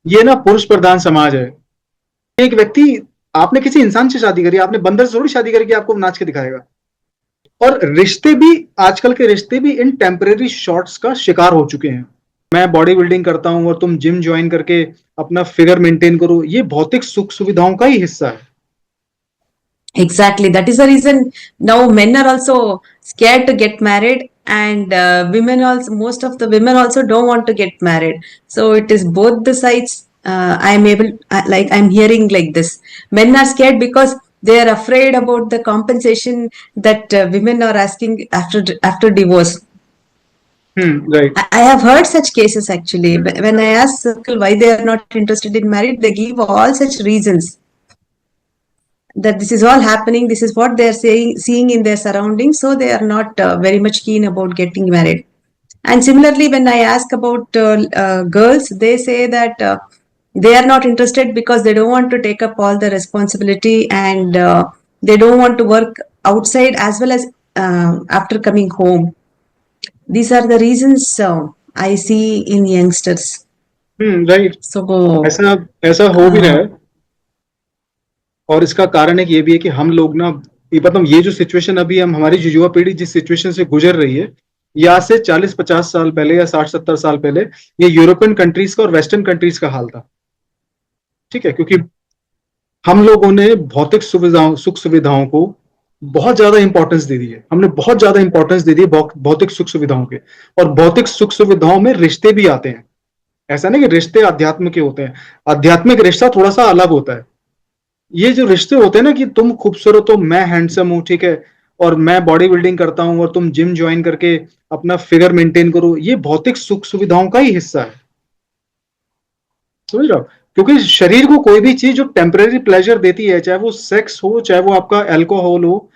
ये ना पुरुष प्रधान समाज है। एक व्यक्ति, आपने किसी इंसान से शादी करी, आपने बंदर से थोड़ी शादी करी कि आपको नाच के दिखाएगा। और रिश्ते भी, आजकल के रिश्ते भी इन टेम्परेरी शॉर्ट्स का शिकार हो चुके हैं। मैं बॉडी बिल्डिंग करता हूं और तुम जिम ज्वाइन करके अपना फिगर मेंटेन करो, ये भौतिक सुख सुविधाओं का ही हिस्सा है। Exactly. That is the reason now men are also scared to get married, and women also, most of the women also don't want to get married. So it is both the sides. I'm able, like I'm hearing like this. Men are scared because they are afraid about the compensation that women are asking after divorce. Right. I have heard such cases actually. When I ask circle why they are not interested in marriage, they give all such reasons that this is all happening, this is what they are seeing in their surroundings, so they are not very much keen about getting married. And similarly, when I ask about girls, they say that they are not interested because they don't want to take up all the responsibility, and they don't want to work outside as well as after coming home. These are the reasons I see in youngsters. Right. So ऐसा ऐसा हो भी रहा uh, है। और इसका कारण एक ये भी है कि हम लोग ना, ये मतलब ये जो सिचुएशन अभी हम, हमारी जो युवा पीढ़ी जिस सिचुएशन से गुजर रही है, ये आज से 40-50 साल पहले या 60-70 साल पहले ये यूरोपियन कंट्रीज का और वेस्टर्न कंट्रीज का हाल था। ठीक है, क्योंकि हम लोगों ने भौतिक सुविधाओं, सुख सुविधाओं को बहुत ज्यादा इंपॉर्टेंस दे दी है। हमने बहुत ज्यादा इंपॉर्टेंस दे दी है भौतिक सुख सुविधाओं के। और भौतिक सुख सुविधाओं में रिश्ते भी आते हैं। ऐसा नहीं कि रिश्ते अध्यात्म के होते हैं, आध्यात्मिक रिश्ता थोड़ा सा अलग होता है। ये जो रिश्ते होते हैं ना कि तुम खूबसूरत हो, मैं हैंडसम हूं, ठीक है, और मैं बॉडी बिल्डिंग करता हूं और तुम जिम ज्वाइन करके अपना फिगर मेंटेन करो, ये भौतिक सुख सुविधाओं का ही हिस्सा है। समझ रहे हो? क्योंकि शरीर को कोई भी चीज जो टेम्परेरी प्लेजर देती है, चाहे वो सेक्स हो, चाहे वो आपका अल्कोहल हो,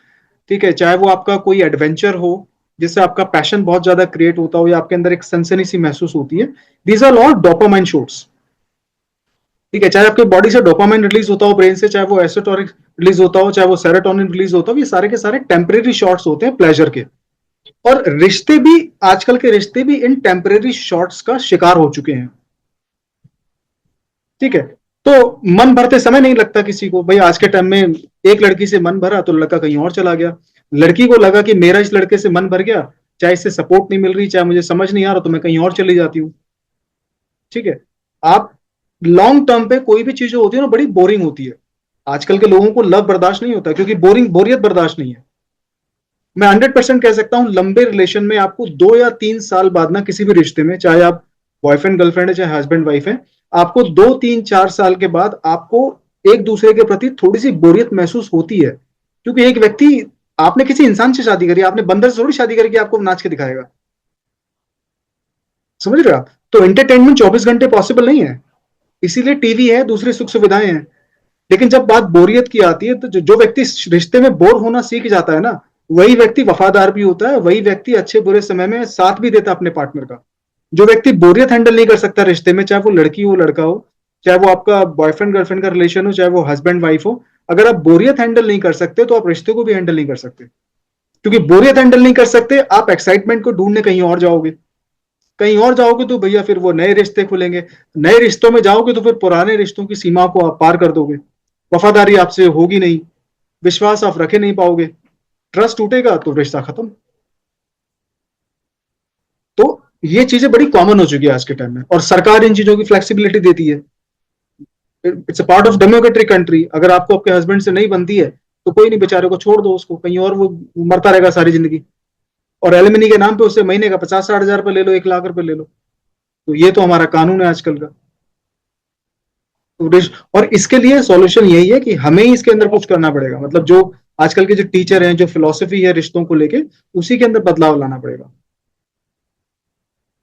ठीक है, चाहे वो आपका कोई एडवेंचर हो जिससे आपका पैशन बहुत ज्यादा क्रिएट होता हो या आपके अंदर एक सनसनी सी महसूस होती है, these are all dopamine shots. ठीक है, चाहे आपके बॉडी से डोपामाइन रिलीज होता हो ब्रेन से, चाहे वो एसिटोनिन रिलीज होता हो, चाहे वो सेरोटोनिन रिलीज होता हो, ये सारे के सारे टेम्परेरी शॉट्स होते हैं प्लेजर के। और रिश्ते भी, आजकल के रिश्ते भी इन टेम्परेरी शॉट्स का शिकार हो चुके हैं। ठीक है, तो मन भरते समय नहीं लगता किसी को। भाई आज के टाइम में एक लड़की से मन भरा तो लड़का कहीं और चला गया। लड़की को लगा कि मेरा इस लड़के से मन भर गया, चाहे इससे सपोर्ट नहीं मिल रही, चाहे मुझे समझ नहीं आ रहा, तो मैं कहीं और चली जाती हूँ। ठीक है, आप लॉन्ग टर्म पे कोई भी चीज जो होती है ना बड़ी बोरिंग होती है। आजकल के लोगों को लव बर्दाश्त नहीं होता क्योंकि बोरियत बर्दाश्त नहीं है। मैं 100% कह सकता हूं, लंबे रिलेशन में आपको 2 या 3 साल बाद ना, किसी भी रिश्ते में, चाहे आप बॉयफ्रेंड गर्लफ्रेंड है चाहे हस्बैंड वाइफ है, आपको 2 3 4 साल के बाद आपको एक दूसरे के प्रति थोड़ी सी बोरियत महसूस होती है। क्योंकि एक व्यक्ति, आपने किसी इंसान से शादी करी, आपने बंदर से थोड़ी शादी करी कि आपको नाच के दिखाएगा। समझ रहे हो आप? तो एंटरटेनमेंट 24 घंटे पॉसिबल नहीं है, इसीलिए टीवी है, दूसरी सुख सुविधाएं हैं। लेकिन जब बात बोरियत की आती है, तो जो व्यक्ति रिश्ते में बोर होना सीख जाता है ना, वही व्यक्ति वफादार भी होता है, वही व्यक्ति अच्छे बुरे समय में साथ भी देता है अपने पार्टनर का। जो व्यक्ति बोरियत हैंडल नहीं कर सकता रिश्ते में, चाहे वो लड़की हो लड़का हो, चाहे वो आपका बॉयफ्रेंड गर्लफ्रेंड का रिलेशन हो, चाहे वो हस्बैंड वाइफ हो, अगर आप बोरियत हैंडल नहीं कर सकते तो आप रिश्ते को भी हैंडल नहीं कर सकते। क्योंकि बोरियत हैंडल नहीं कर सकते, आप एक्साइटमेंट को ढूंढने कहीं और जाओगे। कहीं और जाओगे तो भैया फिर वो नए रिश्ते खुलेंगे। नए रिश्तों में जाओगे तो फिर पुराने रिश्तों की सीमा को आप पार कर दोगे। वफादारी आपसे होगी नहीं, विश्वास आप रखे नहीं पाओगे, ट्रस्ट टूटेगा तो रिश्ता खत्म। तो ये चीजें बड़ी कॉमन हो चुकी है आज के टाइम में, और सरकार इन चीजों की फ्लेक्सिबिलिटी देती है। It's a part of democratic country. अगर आपको आपके हस्बैंड से नहीं बनती है तो कोई नहीं, बेचारे को छोड़ दो, उसको कहीं और वो मरता रहेगा सारी जिंदगी। और एलिमनी के नाम पे उससे महीने का 50-60 हजार रुपये ले लो, 1 लाख रुपए ले लो। तो ये तो हमारा कानून है आजकल का। और इसके लिए सॉल्यूशन यही है कि हमें ही इसके अंदर कुछ करना पड़ेगा। मतलब जो आजकल के जो टीचर हैं, जो फिलोसफी है रिश्तों को लेके, उसी के अंदर बदलाव लाना पड़ेगा,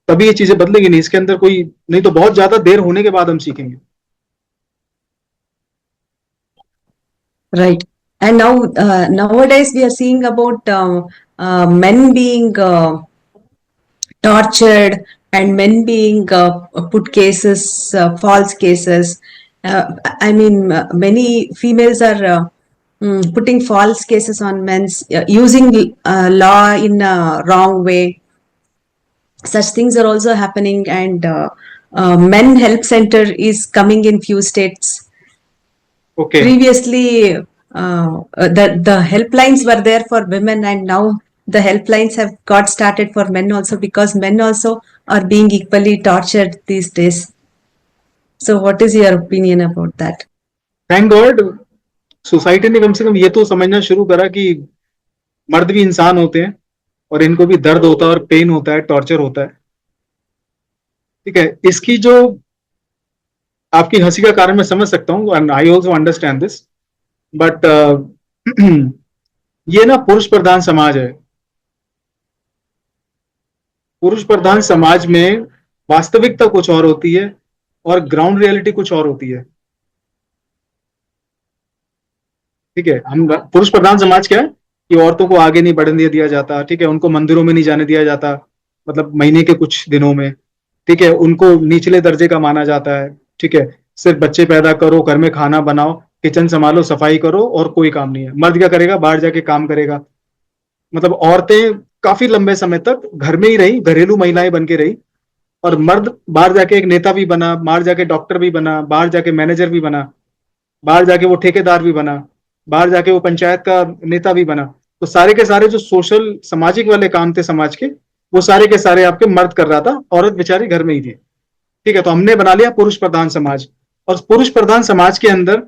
तभी ये चीजें बदलेंगी। नहीं इसके अंदर कोई नहीं, तो बहुत ज्यादा देर होने के बाद हम सीखेंगे। right. And now nowadays we are seeing about men being tortured and men being put cases, false cases. I mean, many females are putting false cases on men, using law in a wrong way. Such things are also happening, and Men help center is coming in few states. Okay. Previously, the helplines were there for women, and now the helplines have got started for men also, because men also are being equally tortured these days. So what is your opinion about that? Thank God society ने कम से कम ये तो समझना शुरू करा कि मर्द भी इंसान होते हैं और इनको भी दर्द होता है और पेन होता है, टॉर्चर होता है। ठीक है, इसकी जो आपकी हंसी का कारण मैं समझ सकता हूँ, and I also understand this, but ये ना पुरुष प्रधान समाज है। पुरुष प्रधान समाज में वास्तविकता कुछ और होती है और ग्राउंड रियलिटी कुछ और होती है। ठीक है, हम पुरुष प्रधान समाज क्या है कि औरतों को आगे नहीं बढ़ने दिया जाता। ठीक है, उनको मंदिरों में नहीं जाने दिया जाता, मतलब महीने के कुछ दिनों में। ठीक है, उनको निचले दर्जे का माना जाता है। ठीक है, सिर्फ बच्चे पैदा करो, घर में खाना बनाओ, किचन संभालो, सफाई करो, और कोई काम नहीं है। मर्द क्या करेगा? बाहर जाके काम करेगा। मतलब औरतें काफी लंबे समय तक घर में ही रही, घरेलू महिलाएं बन के रही, और मर्द बाहर जाके एक नेता भी बना, बाहर जाके डॉक्टर भी बना, बाहर जाके मैनेजर भी बना, बाहर जाके वो ठेकेदार भी बना, बाहर जाके वो पंचायत का नेता भी बना। तो सारे के सारे जो सोशल सामाजिक वाले काम थे समाज के, वो सारे के सारे आपके मर्द कर रहा था, औरत बेचारी घर में ही थी। ठीक है, तो हमने बना लिया पुरुष प्रधान समाज। और पुरुष प्रधान समाज के अंदर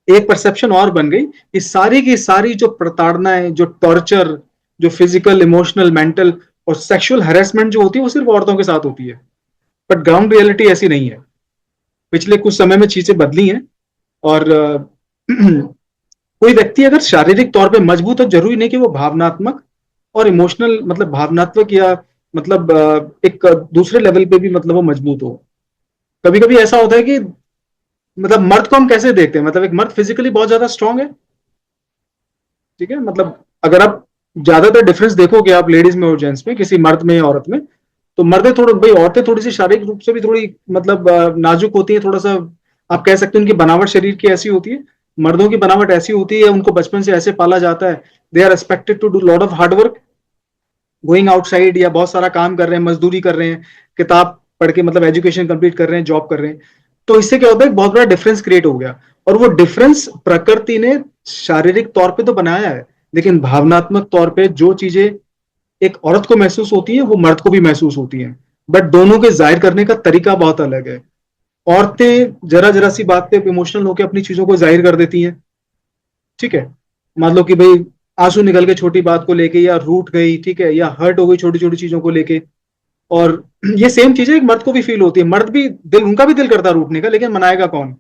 एक परसेप्शन और बन गई कि सारी की सारी जो प्रताड़नाएं, जो टॉर्चर, जो फिजिकल, इमोशनल, मेंटल और सेक्सुअल हैरेसमेंट जो होती है, वो सिर्फ औरतों के साथ होती है। बट ग्राउंड रियलिटी ऐसी नहीं है। पिछले कुछ समय में चीजें बदली हैं, और कोई व्यक्ति अगर शारीरिक तौर पे मजबूत है, जरूरी नहीं कि वो भावनात्मक और इमोशनल, मतलब भावनात्मक या मतलब एक दूसरे लेवल पे भी मतलब वो मजबूत हो। कभी कभी ऐसा होता है कि मतलब मर्द को हम कैसे देखते हैं, मतलब एक मर्द फिजिकली बहुत ज्यादा स्ट्रांग है। ठीक है, मतलब अगर आप ज्यादातर डिफरेंस देखोगे आप लेडीज में और जेंट्स में, किसी मर्द में औरत में, तो मर्दे थोड़े भाई, औरतें थोड़ी सी शारीरिक रूप से भी थोड़ी मतलब नाजुक होती है, थोड़ा सा आप कह सकते हैं उनकी बनावट शरीर की ऐसी होती है। मर्दों की बनावट ऐसी होती है, उनको बचपन से ऐसे पाला जाता है, they are expected to do lot of hard work, going outside, या बहुत सारा काम कर रहे हैं, मजदूरी कर रहे हैं, किताब पढ़ के मतलब एजुकेशन कंप्लीट कर रहे हैं, जॉब कर रहे हैं। तो इससे क्या होता है, बहुत बड़ा डिफरेंस क्रिएट हो गया। और वो डिफरेंस प्रकृति ने शारीरिक तौर पे तो बनाया है, लेकिन भावनात्मक तौर पे जो चीजें एक औरत को महसूस होती है, वो मर्द को भी महसूस होती है। बट दोनों के जाहिर करने का तरीका बहुत अलग है। औरतें जरा जरा सी बात पे इमोशनल होकर अपनी चीजों को जाहिर कर देती हैं। ठीक है, मान लो कि भाई आंसू निकल के छोटी बात को लेके, या रूठ गई, ठीक है, या हर्ट हो गई छोटी छोटी चीजों को लेके। और ये सेम चीजें एक मर्द को भी फील होती है। मर्द भी दिल, उनका भी दिल करता है रूठने का, लेकिन मनाएगा कौन?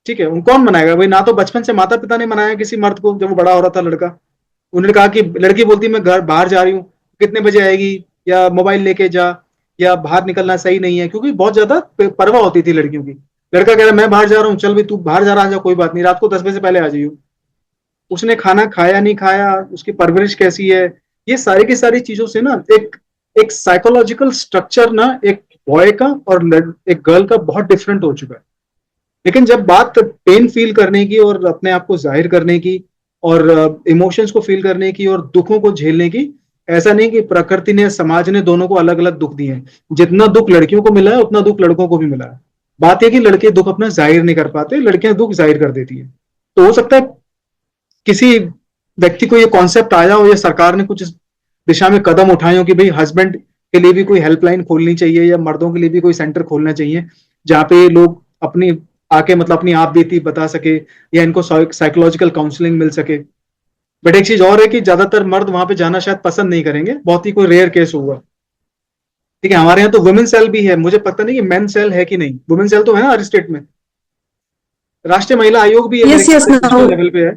ठीक है, उन कौन मनाएगा भाई? ना तो बचपन से माता पिता ने मनाया किसी मर्द को जब वो बड़ा हो रहा था, लड़का। उन्होंने कहा कि लड़की बोलती मैं घर बाहर जा रही हूँ, कितने बजे आएगी, या मोबाइल लेके जा, या बाहर निकलना सही नहीं है, क्योंकि बहुत ज्यादा परवाह होती थी लड़कियों की। लड़का कह रहा मैं बाहर जा रहा हूँ, चल भाई तू बाहर जा रहा है, कोई बात नहीं, रात को 10 बजे से पहले आ जाइयो। उसने खाना खाया नहीं खाया, उसकी परवरिश कैसी है, ये सारी की सारी चीजों से ना एक एक साइकोलॉजिकल स्ट्रक्चर ना एक बॉय का और एक गर्ल का बहुत डिफरेंट हो चुका है। लेकिन जब बात पेन फील करने की और अपने आप को जाहिर करने की और इमोशंस को फील करने की और दुखों को झेलने की, ऐसा नहीं कि प्रकृति ने, समाज ने दोनों को अलग अलग दुख दिए हैं। जितना दुख लड़कियों को मिला है, उतना दुख लड़कों को भी मिला है। बात यह कि लड़के दुख अपना जाहिर नहीं कर पाते, लड़कियां दुख जाहिर कर देती है। तो हो सकता है किसी व्यक्ति को ये कॉन्सेप्ट आया हो, या सरकार ने कुछ इस दिशा में कदम उठाए हो कि भाई हस्बैंड के लिए भी कोई हेल्पलाइन खोलनी चाहिए, या मर्दों के लिए भी कोई सेंटर खोलना चाहिए, जहां पे लोग अपनी आके मतलब अपनी आप बीती बता सके, या इनको साइकोलॉजिकल काउंसलिंग मिल सके। बट एक चीज और है कि ज्यादातर मर्द वहां पे जाना शायद पसंद नहीं करेंगे, बहुत ही कोई रेयर केस होगा। ठीक है, हमारे यहाँ तो वुमेन सेल भी है, मुझे पता नहीं कि मेन सेल है कि नहीं। वुमेन सेल तो है ना हर स्टेट में। राष्ट्रीय महिला आयोग भी है मेरे Yes, ख्याल yes, से, नेशनल now, लेवल पे है।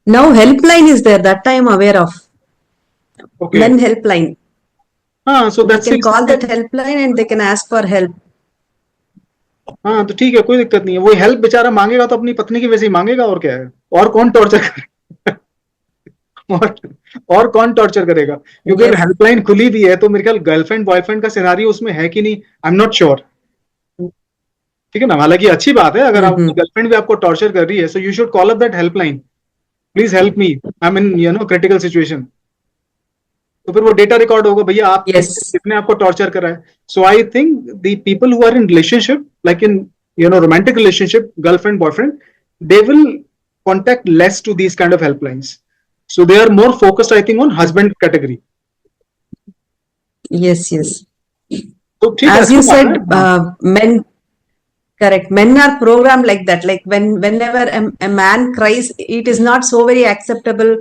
now helpline is there, that I am aware of. Okay, Men helpline. हाँ, सो They that's can call that helpline and they can ask for help. हाँ, तो ठीक है, कोई दिक्कत नहीं है। वो हेल्प बेचारा मांगेगा तो अपनी पत्नी की वैसे ही मांगेगा, और क्या है। और कौन टॉर्चर करेगा? और और कौन टॉर्चर करेगा? क्योंकि अगर Yes. हेल्पलाइन खुली भी है, तो मेरे ख्याल गर्लफ्रेंड बॉयफ्रेंड का सिनारियो उसमें है कि नहीं, आई एम नॉट श्योर। ठीक है ना, हालांकि अच्छी बात है अगर आपकी Mm-hmm. गर्लफ्रेंड भी आपको टॉर्चर कर रही है, so you should call up that helpline, please help me, I am in critical situation. तो फिर वो डेटा रिकॉर्ड होगा, भैया आप Yes. कितने आपको टॉर्चर करा है. So I think the people who are in relationship, like in romantic relationship, girlfriend boyfriend, they will contact less to these kind of helplines. So they are more focused, I think, on husband category. Yes, yes. तो ठीक है, As you अच्छी बात said, है. men, correct. Men are programmed like that. Like whenever a man cries, it is not so very acceptable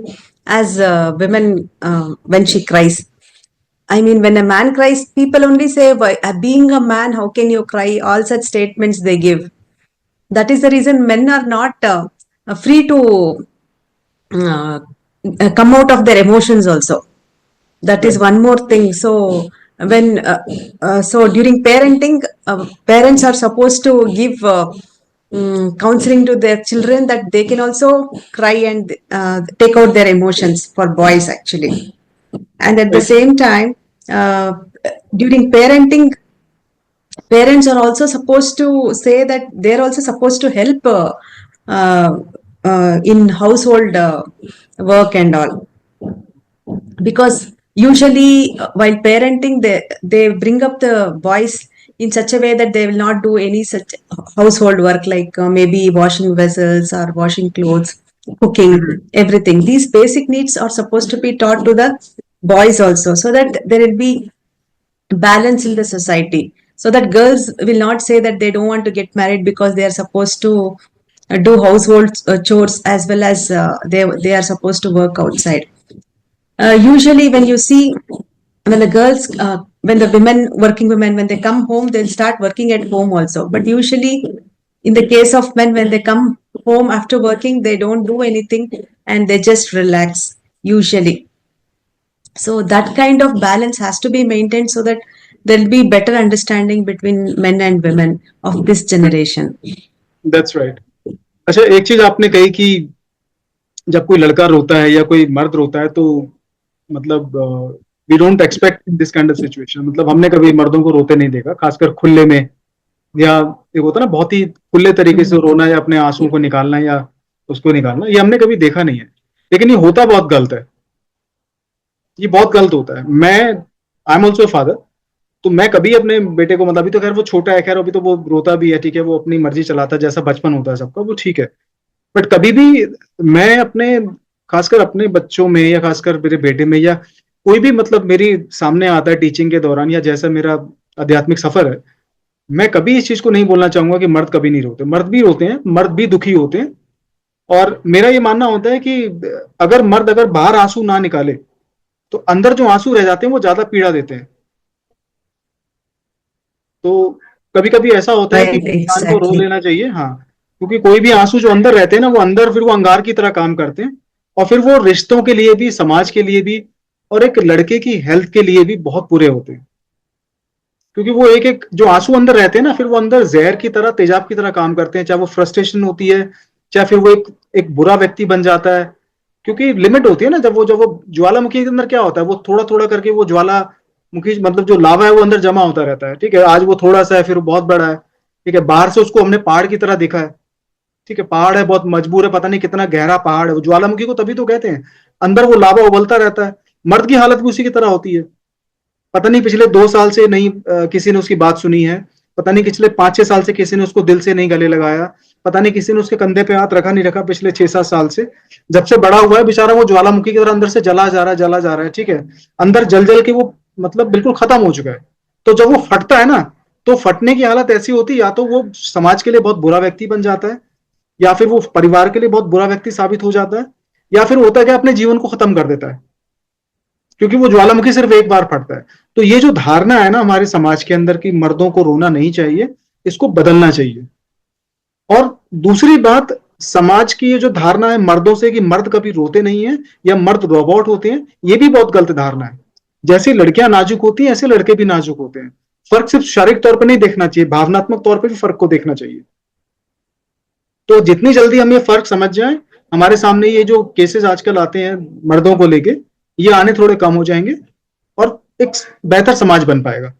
as women when she cries. I mean, when a man cries, people only say, being a man, how can you cry? All such statements they give. That is the reason men are not free to uh, come out of their emotions also. That is one more thing. So when so during parenting, parents are supposed to give counseling to their children, that they can also cry and take out their emotions, for boys actually. And at the same time, uh, during parenting, parents are also supposed to say that they're also supposed to help uh, in household work and all, because usually while parenting, they bring up the boys in such a way that they will not do any such household work, like maybe washing vessels or washing clothes, cooking, everything. These basic needs are supposed to be taught to the boys also, so that there will be balance in the society, so that girls will not say that they don't want to get married because they are supposed to do household chores, as well as they are supposed to work outside. Usually when you see, when the girls when the women, working women, when they come home, they'll start working at home also. But usually in the case of men, when they come home after working, they don't do anything and they just relax usually. So that kind of balance has to be maintained, so that there'll be better understanding between men and women of this generation. That's right. अच्छा, एक चीज आपने कही कि जब कोई लड़का रोता है या कोई मर्द रोता है, तो मतलब we don't expect this kind of situation. मतलब हमने कभी मर्दों को रोते नहीं देखा, खासकर खुले में, या एक होता ना बहुत ही खुले तरीके से रोना, या अपने आंसुओं को निकालना, या उसको निकालना, ये हमने कभी देखा नहीं है. लेकिन ये होता बहुत गलत है, ये बहुत गलत होता है. मैं आई एम ऑल्सो फादर, तो मैं कभी अपने बेटे को, मतलब अभी तो खैर वो छोटा है, खैर अभी तो वो रोता भी है, ठीक है, वो अपनी मर्जी चलाता है, जैसा बचपन होता है सबका, वो ठीक है. बट कभी भी मैं अपने, खासकर अपने बच्चों में, या खासकर मेरे बेटे में, या कोई भी मतलब मेरी सामने आता है टीचिंग के दौरान, या जैसा मेरा आध्यात्मिक सफर है, मैं कभी इस चीज को नहीं बोलना चाहूंगा कि मर्द कभी नहीं रोते. मर्द भी रोते हैं, मर्द भी दुखी होते हैं. और मेरा ये मानना होता है कि अगर मर्द अगर बाहर आंसू ना निकाले, तो अंदर जो आंसू रह जाते हैं वो ज्यादा पीड़ा देते हैं. तो कभी कभी ऐसा होता है कि Right, इंसान को रो exactly. लेना चाहिए. हाँ, क्योंकि कोई भी आंसू जो अंदर रहते हैं ना, वो अंदर फिर वो अंगार की तरह काम करते हैं, और फिर वो रिश्तों के लिए भी, समाज के लिए भी, और एक लड़के की हेल्थ के लिए भी बहुत बुरे होते हैं. क्योंकि वो एक एक जो आंसू अंदर रहते हैं ना, फिर वो अंदर जहर की तरह, तेजाब की तरह काम करते हैं. चाहे वो फ्रस्ट्रेशन होती है, चाहे फिर वो एक बुरा व्यक्ति बन जाता है. क्योंकि लिमिट होती है ना, जब वो ज्वालामुखी के अंदर क्या होता है, वो थोड़ा थोड़ा करके वो ज्वालामुखी, मतलब जो लावा है, वो अंदर जमा होता रहता है. ठीक है, आज वो थोड़ा सा है, फिर वो बहुत बड़ा है. ठीक है, बाहर से उसको हमने पहाड़ की तरह देखा है. ठीक है, पहाड़ है, बहुत मजबूर है, पता नहीं कितना गहरा पहाड़ है. वो ज्वालामुखी को तभी तो कहते हैं, अंदर वो लावा उबलता रहता है. मर्द की हालत भी उसी की तरह होती है. पता नहीं पिछले 2 साल से नहीं किसी ने उसकी बात सुनी है. पता नहीं पिछले 5-6 साल से किसी ने उसको दिल से नहीं गले लगाया. पता नहीं किसी ने उसके कंधे पे हाथ रखा नहीं रखा पिछले 6-7 साल से. जब से बड़ा हुआ है बेचारा, वो ज्वालामुखी की तरह अंदर से जला जा रहा है, जला जा रहा है. ठीक है, अंदर जल जल के वो मतलब बिल्कुल खत्म हो चुका है. तो जब वो फटता है ना, तो फटने की हालत ऐसी होती है, या तो वो समाज के लिए बहुत बुरा व्यक्ति बन जाता है, या फिर वो परिवार के लिए बहुत बुरा व्यक्ति साबित हो जाता है, या फिर होता है कि अपने जीवन को खत्म कर देता है, क्योंकि वो ज्वालामुखी सिर्फ एक बार फटता है. तो ये जो धारणा है ना हमारे समाज के अंदर की मर्दों को रोना नहीं चाहिए, इसको बदलना चाहिए. और दूसरी बात, समाज की ये जो धारणा है मर्दों से कि मर्द कभी रोते नहीं है, या मर्द रोबोट होते हैं, ये भी बहुत गलत धारणा है. जैसे लड़कियां नाजुक होती हैं, ऐसे लड़के भी नाजुक होते हैं. फर्क सिर्फ शारीरिक तौर पर नहीं देखना चाहिए, भावनात्मक तौर पर भी फर्क को देखना चाहिए. तो जितनी जल्दी हम ये फर्क समझ जाएं, हमारे सामने ये जो केसेस आजकल आते हैं मर्दों को लेके, ये आने थोड़े कम हो जाएंगे, और एक बेहतर समाज बन पाएगा.